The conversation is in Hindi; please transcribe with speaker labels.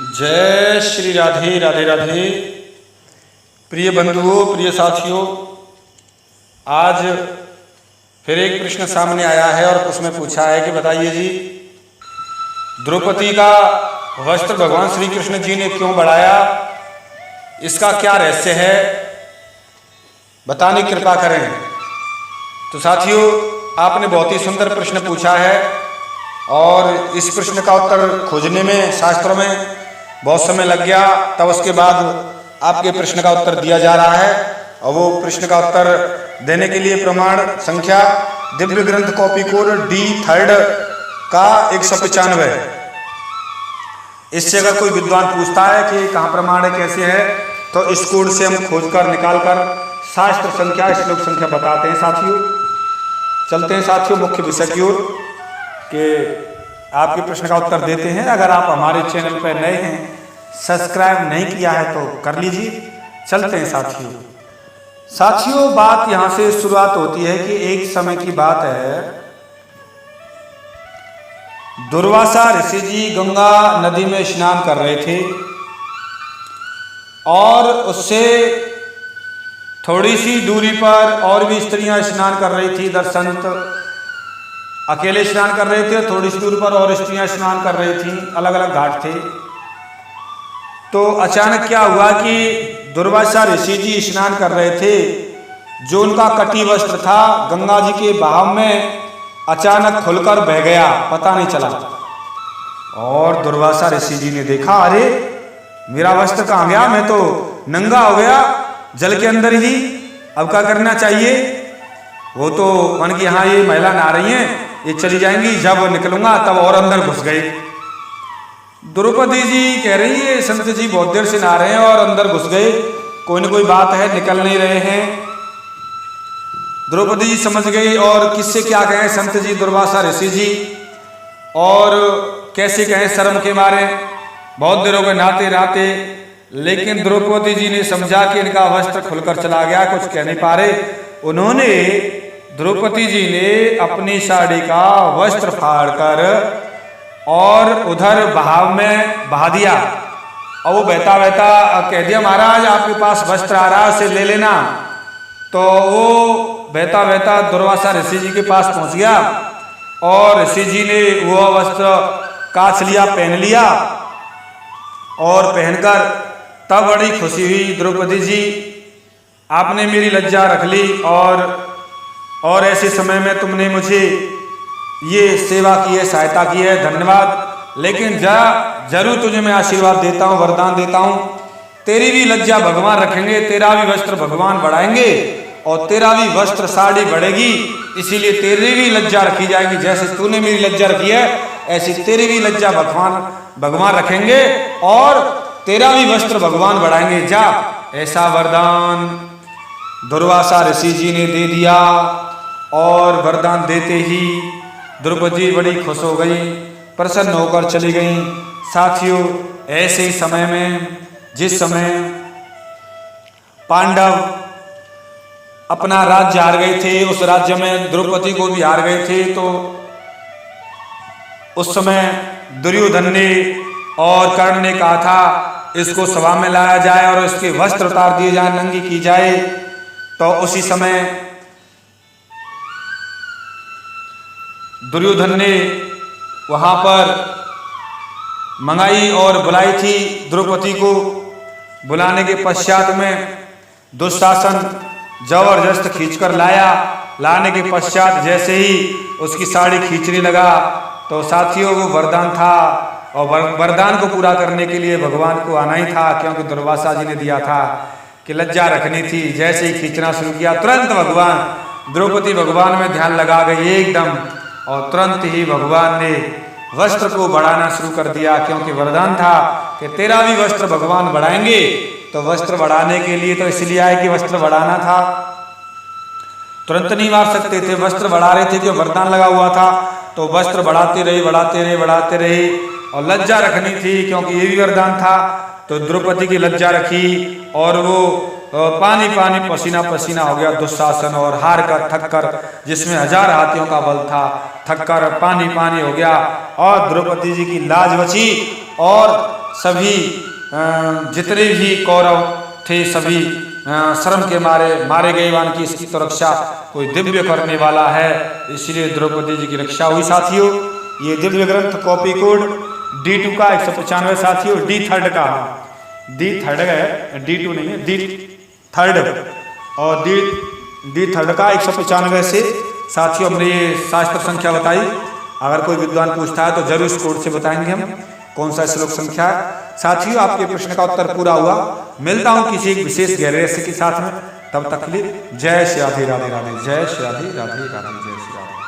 Speaker 1: जय श्री राधे राधे राधे। प्रिय बंधुओं, प्रिय साथियों, आज फिर एक प्रश्न सामने आया है और उसमें पूछा है कि बताइए जी, द्रौपदी का वस्त्र भगवान श्री कृष्ण जी ने क्यों बढ़ाया, इसका क्या रहस्य है, बताने की कृपा करें। तो साथियों, आपने बहुत ही सुंदर प्रश्न पूछा है और इस प्रश्न का उत्तर खोजने में शास्त्रों में बहुत समय लग गया। तब उसके बाद आपके प्रश्न का उत्तर दिया जा रहा है और वो प्रश्न का उत्तर देने के लिए प्रमाण संख्या दिव्य ग्रंथ कॉपी कोड D3 का 195। इससे अगर कोई विद्वान पूछता है कि कहाँ प्रमाण है, कैसे है, तो इस कोड से हम खोजकर निकालकर शास्त्र संख्या, श्लोक संख्या बताते हैं। साथियों, चलते हैं साथियों मुख्य विषय की ओर कि आपके प्रश्न का उत्तर देते हैं। अगर आप हमारे चैनल पर नए हैं, सब्सक्राइब नहीं किया है तो कर लीजिए। चलते हैं साथियों, बात यहां से शुरुआत होती है कि एक समय की बात है, दुर्वासा ऋषि जी गंगा नदी में स्नान कर रहे थे और उससे थोड़ी सी दूरी पर और भी स्त्रियां स्नान कर रही थी। दर्शंत अकेले स्नान कर रहे थे, थोड़ी सी दूर पर और स्त्रियां स्नान कर रही थी, अलग अलग घाट थे। तो अचानक क्या हुआ कि दुर्वासा ऋषि जी स्नान कर रहे थे, जो उनका कटी वस्त्र था गंगा जी के बहाव में अचानक खुलकर बह गया, पता नहीं चला। और दुर्वासा ऋषि जी ने देखा, अरे मेरा वस्त्र कहाँ गया, मैं तो नंगा हो गया जल के अंदर ही, अब क्या करना चाहिए। वो तो मन की हाँ ये महिला नहा रही हैं, ये चली जाएंगी, जब निकलूंगा तब और अंदर घुस गई। द्रौपदी जी कह रही है संत जी बहुत देर से नहा रहे हैं और अंदर घुस गए, कोई न कोई बात है, निकल नहीं रहे हैं। द्रौपदी जी समझ गई और किससे क्या कहें संत जी दुर्वासा ऋषि जी, और कैसे कहें शर्म के मारे, बहुत देर हो गए नहाते नहाते। लेकिन द्रौपदी जी ने समझा कि इनका वस्त्र खुलकर चला गया, कुछ कह नहीं पा रहे। उन्होंने द्रौपदी जी ने अपनी साड़ी का वस्त्र फाड़कर और उधर बहाव में बहा दिया और वो बहता बहता कह दिया, महाराज आपके पास वस्त्र आ रहा है, उसे ले लेना। तो वो बहता बहता दुर्वासा ऋषि जी के पास पहुंच गया और ऋषि जी ने वो वस्त्र काछ लिया, पहन लिया और पहनकर तब बड़ी खुशी हुई, द्रौपदी जी आपने मेरी लज्जा रख ली और ऐसे समय में तुमने मुझे ये सेवा की है, सहायता की है, धन्यवाद। लेकिन जरूर तुझे मैं आशीर्वाद देता हूँ, वरदान देता हूँ, तेरी भी लज्जा भगवान रखेंगे, तेरा भी वस्त्र भगवान बढ़ाएंगे और तेरा भी वस्त्र साड़ी बढ़ेगी, इसीलिए तेरी भी लज्जा रखी जाएगी। जैसे तूने मेरी लज्जा रखी है, ऐसी तेरी भी लज्जा भगवान रखेंगे और तेरा भी वस्त्र भगवान बढ़ाएंगे। जा, ऐसा वरदान दुर्वासा ऋषि जी ने दे दिया और वरदान देते ही द्रौपदी बड़ी खुश हो गई, प्रसन्न होकर चली गई। साथियों, ऐसे ही समय में जिस समय पांडव अपना राज्य हार गए थे, उस राज्य में द्रौपदी को भी हार गए थे, तो उस समय दुर्योधन ने और कर्ण ने कहा था इसको सभा में लाया जाए और इसके वस्त्र उतार दिए जाए, नंगी की जाए। तो उसी समय दुर्योधन ने वहां पर मंगाई और बुलाई थी द्रौपदी को। बुलाने के पश्चात में दुशासन जबरदस्त खींचकर लाया। लाने के पश्चात जैसे ही उसकी साड़ी खींचने लगा तो साथियों वो वरदान था और वरदान को पूरा करने के लिए भगवान को आना ही था, क्योंकि दुर्वासा जी ने दिया था कि लज्जा रखनी थी। जैसे ही खींचना शुरू किया, तुरंत भगवान द्रौपदी भगवान में ध्यान लगा गई एकदम, और तुरंत ही भगवान ने वस्त्र को बढ़ाना शुरू कर दिया, क्योंकि वरदान था कि तेरा भी वस्त्र भगवान बढ़ाएंगे। तो वस्त्र बढ़ाने के लिए तो इसलिए आए कि वस्त्र बढ़ाना था, तुरंत नहीं मार सकते थे, वस्त्र बढ़ा रहे थे क्यों, वरदान लगा हुआ था। तो वस्त्र बढ़ाते रहे और लज्जा रखनी थी, क्योंकि ये भी वरदान था। तो द्रौपदी की लज्जा रखी और वो पानी पसीना पसीना हो गया दुशासन, और हार कर थक कर, जिसमें 1000 हाथियों का बल था, थक कर पानी हो गया और द्रौपदी जी की लाज बची और सभी जितने भी कौरव थे सभी शर्म के मारे मारे गए। वन की इसकी तो रक्षा कोई दिव्य करने वाला है, इसलिए द्रौपदी जी की रक्षा हुई। साथियों ये दिव्य ग्रंथ कॉपी कोड D2 का 195 साथियों, D3 का, D3 है, D2 नहीं है, D3 और D3 का 195 से साथियों हमने ये शास्त्र संख्या बताई। अगर कोई विद्वान पूछता है तो जरूर इस कोड से बताएंगे हम कौन सा श्लोक संख्या है। साथियों आपके प्रश्न का उत्तर पूरा हुआ। मिलता हूं किसी एक विशेष गहरे रहस्य के साथ में, तब तक के लिए जय श्री राधे राधे राधे, जय श्री राधे राधे राधे, जय श्री राधे।